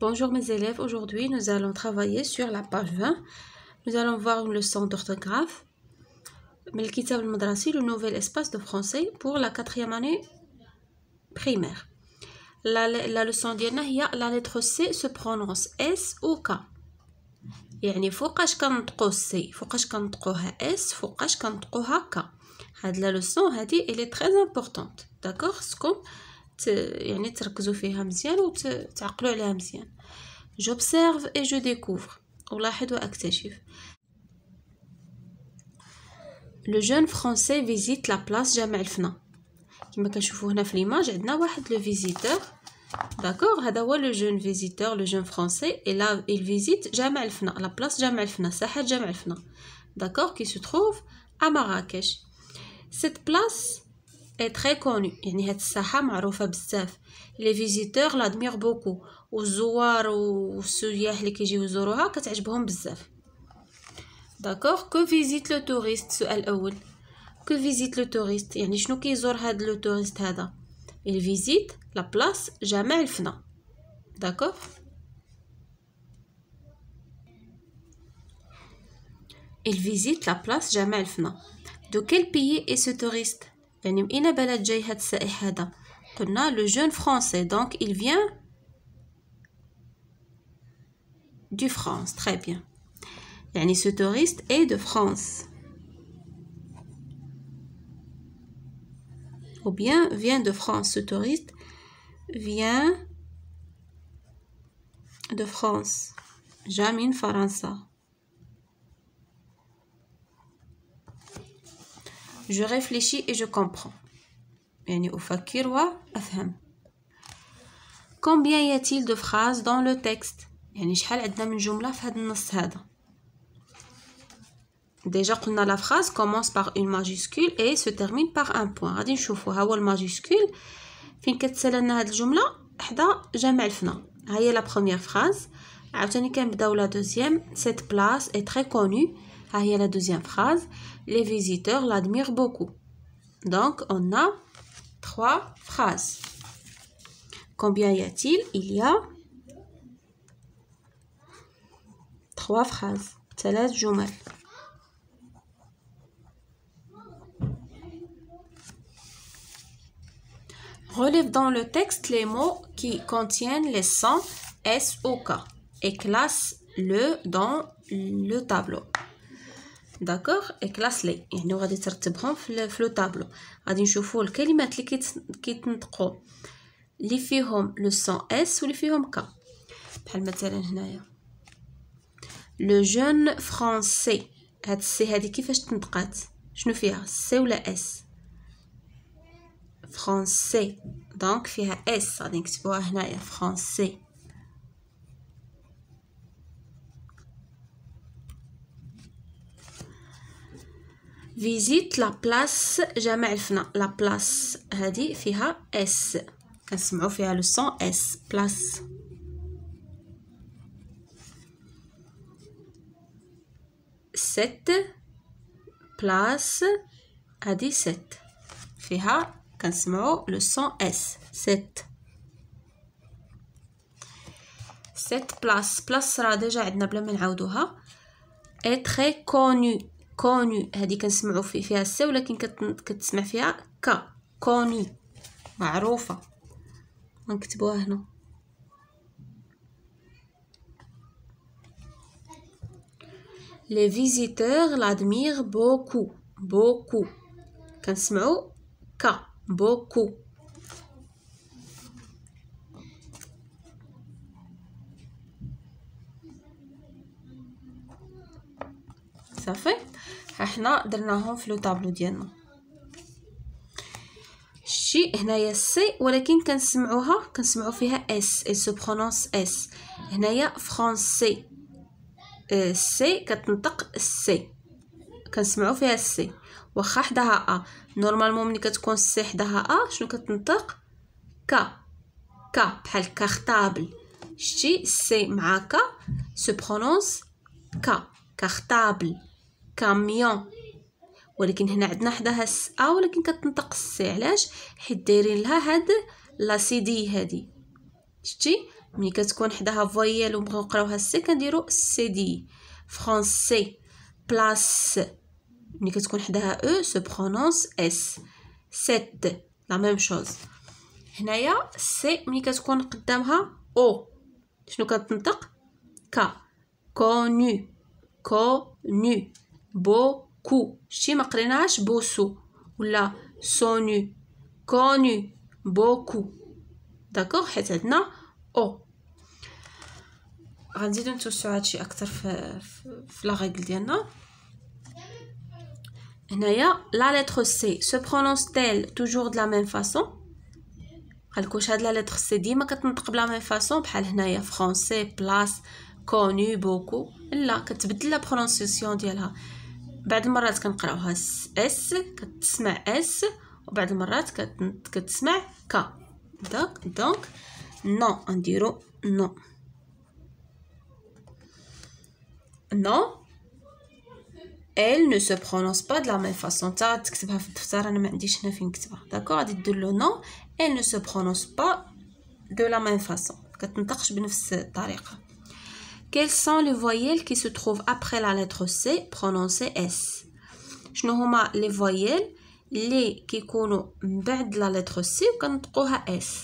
Bonjour mes élèves, aujourd'hui nous allons travailler sur la page 20. Nous allons voir une leçon d'orthographe. Mais le Kitab al-Madrasi, le nouvel espace de français pour la 4e année primaire. La leçon ديالنا هي la lettre C se prononce S ou K. يعني فوقاش كنطقو C، فوقاش كنطقوها S، فوقاش كنطقوها K. هاد لا leçon هادي elle est très importante. d'accord خصكم يعني تركزوا فيها مزيان وتعقلوا عليها مزيان. j'observe et je découvre. ألاحظ وأكتشف. Le jeune français visite la place جامع الفنا. كما كنشوفوا هنا في ليماج عندنا واحد لو فيزيتور. داكوغ هذا هو لو جون فيزيتور لو جون فرونسي et là il visite جامع الفنا la place جامع الفنا ساحة جامع الفنا. داكوغ qui se trouve à Marrakech. Cette place est très connue. يعني هاد الساحة معروفة بزاف. les visiteurs l'admirent beaucoup. والزوار والسياح اللي كيجيو يزوروها كتعجبهم بزاف. داكوغ que visite le touriste. السؤال الأول que visite le touriste يعني شنو كيزور هاد لو توريست هذا. il visite la place جامع الفنا. داكوغ il visite la place جامع الفنا. de quel pays est ce touriste يعني من أين بلد جاي هاد السائح هذا. قلنا le jeune français donc il vient du France. très bien. يعني ce touriste est de France ou bien vient de France. Ce touriste vient de France. جا من فرنسا. je réfléchis et je comprends يعني أفكر وأفهم. combien y a-t-il de phrases dans le texte يعني شحال عندنا من جملة في هذا النص هذا. déjà قلنا la phrase commence par une majuscule et se termine par un point. غادي نشوفوا ها هو الماجيسكول فين كتسالى لنا هاد الجملة حدا جامع الفنا. ها هي la première phrase. عاوتاني كنبداو la deuxième. cette place est très connue. ها هي la deuxième phrase. les visiteurs l'admirent beaucoup. donc on a 3 phrases. combien y a-t-il? il y a 3 phrases. 3 جمل. relève dans le texte les mots qui contiennent les sons S ou K et classe-le dans le tableau. d'accord et classe-les يعني غادي ترتبهم في لو طابلو. غادي نشوفوا الكلمات اللي كيتنطقوا اللي فيهم لو سون S واللي فيهم K. بحال مثلا هنايا لو جون فرونسي. هاد السي هادي كيفاش تنطقات؟ شنو فيها سي ولا اس؟ فرونسي دونك فيها اس. غادي نكتبوها هنايا فرونسي. فيزيت لا بلاص جامع الفنا. لا بلاص هادي فيها اس كنسمعوا فيها لو سون اس. بلاص. ست بلاص هادي ست فيها كنسمعوا لو سون اس. ست. ست بلاص. بلاص راه ديجا عندنا بلا ما نعاودوها. اي تري كوني. كوني هادي كنسمعوا فيها السي ولكن كتسمع فيها ك. كوني معروفه. غنكتبوها هنا. les visiteurs l'admirent beaucoup. beaucoup كنسمعوا ك. beaucoup. صافي حنا درناهم في لو طابلو ديالنا. شتي هنايا السي ولكن كنسمعوا فيها اس. elle se prononce اس. هنايا فرونسي سي كتنطق السي كنسمعوا فيها السي واخا حداها ا. نورمالمون ملي كتكون السي حداها ا شنو كتنطق؟ ك. ك بحال كارطابل. شتي السي مع ك se prononce ك. كارطابل. كاميون. ولكن هنا عندنا حداها الس ا ولكن كتنطق السي. علاش؟ حيت دايرين لها هاد لا سي دي هادي. شتي ملي كتكون حداها فويال ونبغيو نقراوها سي كنديرو سيدي. فرونسي بلاس ملي كتكون حداها او سو برونونس اس. سيت لا ميم شوز. هنايا سي ملي كتكون قدامها او شنو كتنطق؟ كا. كونو كونو. بوكو شتي ما قريناهاش بوسو ولا سونو. كونو بوكو. داكوغ حيت عندنا او. غنزيدو نتوسعو هادشي اكثر في لا ريغل ديالنا. هنايا لا لتر سي سو برونونس تيل توجور دو لا ميم فاصون. خليكوش هاد لا لتر سي ديما كتنطق بلا ميم فاصون بحال هنايا فرونسي بلاس كونو بوكو. لا كتبدل لا برونونسيسيون ديالها. بعض المرات كنقراوها اس كتسمع اس وبعض المرات كتسمع كا. دونك نو نديرو نو. Non, elle ne se prononce pas de la même façon. تا تكتبها في الدفتر انا ما عنديش هنا فين نكتبها. داكوغ غادي دير له non, elle ne se prononce pas de la même façon. كتنطقش بنفس الطريقه. Quelles sont les voyelles qui se trouvent après la lettre C prononcées S? شنو هما لي فويال اللي كيكونوا من بعد لا لتر سي وكنطقوها اس؟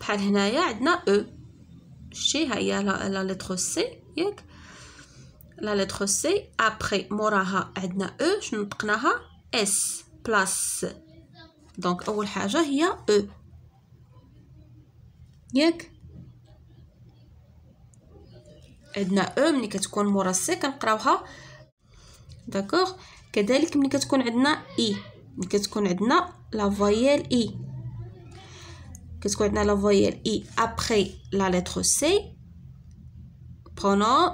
بحال هنايا عندنا او. شتي ها هي لا لتر سي ياك. لا لتر سي ابري موراها عندنا او شنو نطقناها اس بلاس. دونك اول حاجه هي او ياك. عندنا او ملي كتكون مورا سي كنقراوها. داكوغ. كذلك ملي كتكون عندنا اي ملي كتكون عندنا لا فويال اي كتكون عندنا لا فويال اي ابري لا لتر سي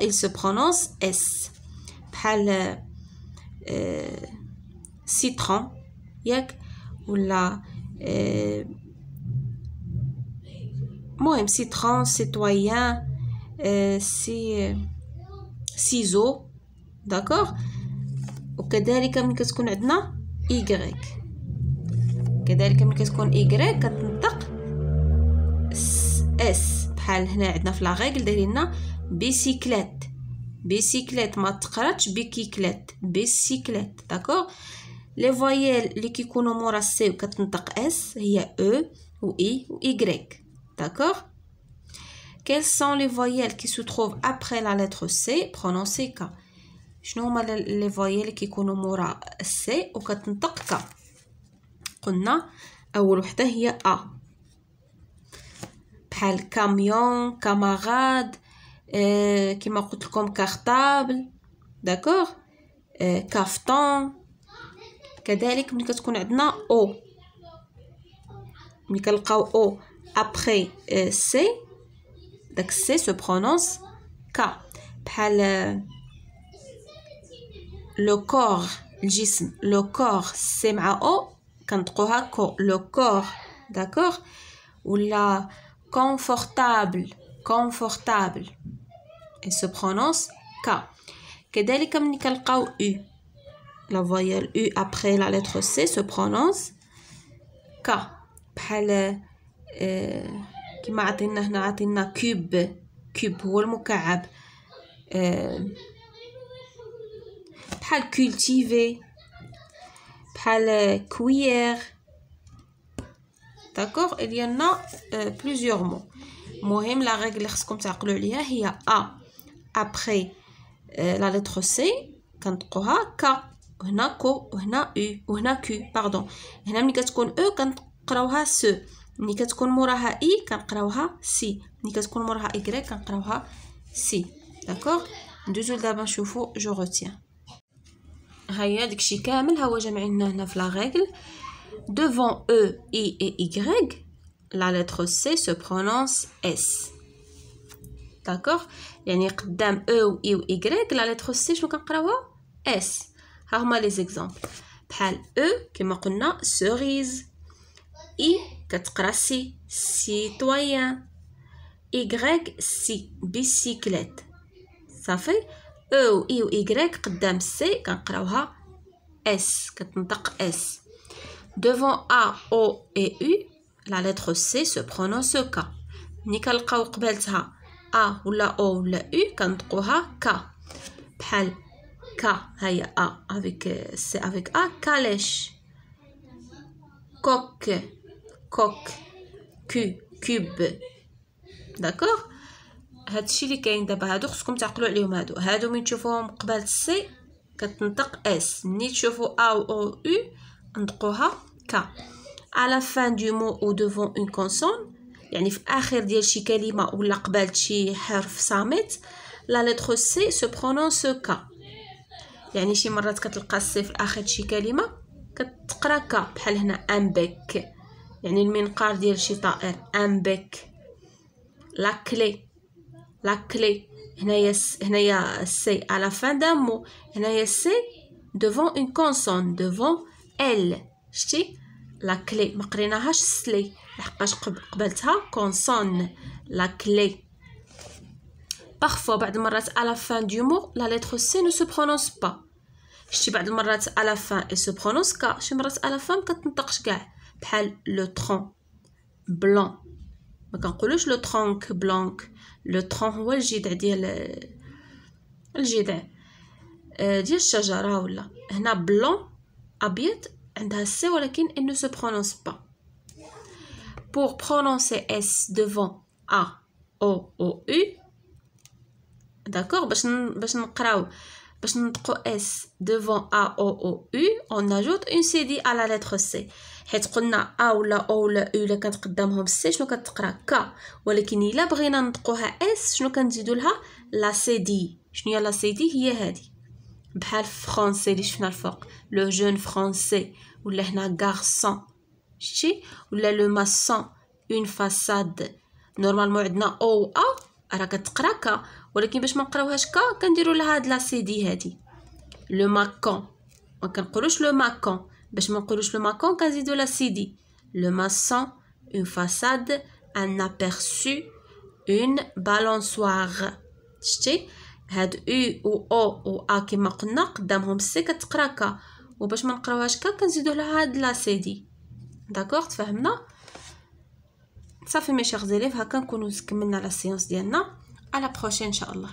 il se prononce S. بحال citron ياك ولا المهم citron citoyen ciseau. داكوغ. وكذلك ملي كتكون عندنا y كذلك ملي كتكون y كتنطق اس. بحال هنا عندنا في لا ريغل دايرين بيسيكليت. بيسيكليت ما تقراتش بيكيكليت. بيسيكليت. داكوغ. لي فويال اللي كيكونوا مورا سي وكتنطق اس هي او و اي و y. داكوغ. Quelles sont les voyelles qui se trouvent après la lettre C prononcées K? شنو هما لي فويال اللي كيكونوا مورا سي وكتنطق ك؟ قلنا اول وحده هي ا بحال كاميون كاماراد كيما قلت لكم كارطابل. داكوغ. كافتون. كذلك ملي كتكون عندنا او ملي كنلقاو او ابري سي داك سي سو برونونس كا. بحال لو كور الجسم لو كور سي مع او كنطقوها كو لو كور. داكوغ. ولا confortable confortable et se prononce K. كذلك ملي كنلقاو U la voyelle U après la lettre C se prononce K. بحال كما عطينا هنا عطينا كوب. كوب هو المكعب. بحال cultiver بحال cuillère. داكوغ. il y en a plusieurs mots. المهم لا ريغل اللي خصكم تعقلوا عليها هي ا ابري لا لتر سي كنطقوها ك. وهنا كو وهنا او وهنا كو باردون. هنا ملي كتكون او كنقراوها س. ملي كتكون موراها اي كنقراوها سي. ملي كتكون موراها اي كنقراوها سي. داكوغ. ندوزو دابا نشوفو جو روتيان. هيا داكشي كامل ها هو جامعيننا هنا في لا ريغل. Devant E, I et Y, la lettre C se prononce S. D'accord? يعني قدام E و I و Y la lettre C شنو كنقراوها؟ S. ها هما les exemples. بحال E كما قلنا cerise. I كتقرا سي citoyen. Y سي bicyclette. صافي. E و I و Y قدام C كنقراوها S كتنطق S. Devant A, O et U, la lettre C se prononce K. ملي كنلقاو قبالتها ا ولا او ولا او كنطقوها كا، بحال كا هي ا افيك سي افيك ا، كاليش، كوك كوك، كو كوب. داكوغ، هادشي اللي كاين دابا. هادو خصكم تعقلوا عليهم. هادو من تشوفوهم قبال السي كتنطق اس، ملي تشوفوا ا و او او نطقوها كا. à la fin du mot ou devant une consonne، يعني في اخر ديال شي كلمه ولا قبالة شي حرف صامت، لا لتر سي سو برونونس كا. يعني شي مرات كتلقى السي في اخر شي كلمه كتقرا كا، بحال هنا ان بيك، يعني المنقار ديال شي طائر، ان بيك. لا كلي، لا كلي هنايا السي à la fin d'un mot، هنايا السي devant une consonne، devant ال. شتي لا كلي ما قريناهاش سلي لحقاش قبلتها كونسون. لا كلي. parfois بعض المرات à la fin du mot la lettre C ne se prononce pas. شتي بعض المرات à la fin elle se prononce كا، شي مرات à la fin مكتنطقش كاع، بحال لو ترون بلون، ما كنقولوش لو ترونك بلونك. لو ترون هو الجذع ديال ديال الشجره. ولا هنا بلون ابيض عندها السي ولكن elle ne se prononce pas. pour prononcer S devant A, O, O, U. D'accord, باش نطقو S devant A, O, O, U, on ajoute une CD à la lettre C. حيت قلنا A ولا O ولا U الا كانت قدامهم C شنو كتقرا ك، ولكن الا بغينا نطقوها S شنو كنزيدو لها لا CD. شنو هي لا CD؟ هي هذه، بحال فرونسي اللي شفنا الفوق، لو جون فرونسي، ولا هنا غارسون، شتي، ولا لو ماسون، اون فاساد. نورمالمون عندنا او و ا راه كتقرا كا، ولكن باش ما نقراوهاش كا كنديروا لها هاد لا سي دي هادي. لو ماكون ما كنقولوش لو ماكون، باش ما نقولوش لو ماكون كنزيدوا لا سي دي. لو ماسون، اون فاساد، ان ابيرسو، اون بالونسوار. شتي هاد او او و ا كما قلنا قدامهم سي كتقرا كا، وباش ما نقراوهاش كا كنزيدوا لها هاد لا سي دي. داكوغ، تفهمنا؟ صافي مي شيغ زيليف، هكا نكونوا كملنا لا سيونس ديالنا. على بروشين ان شاء الله.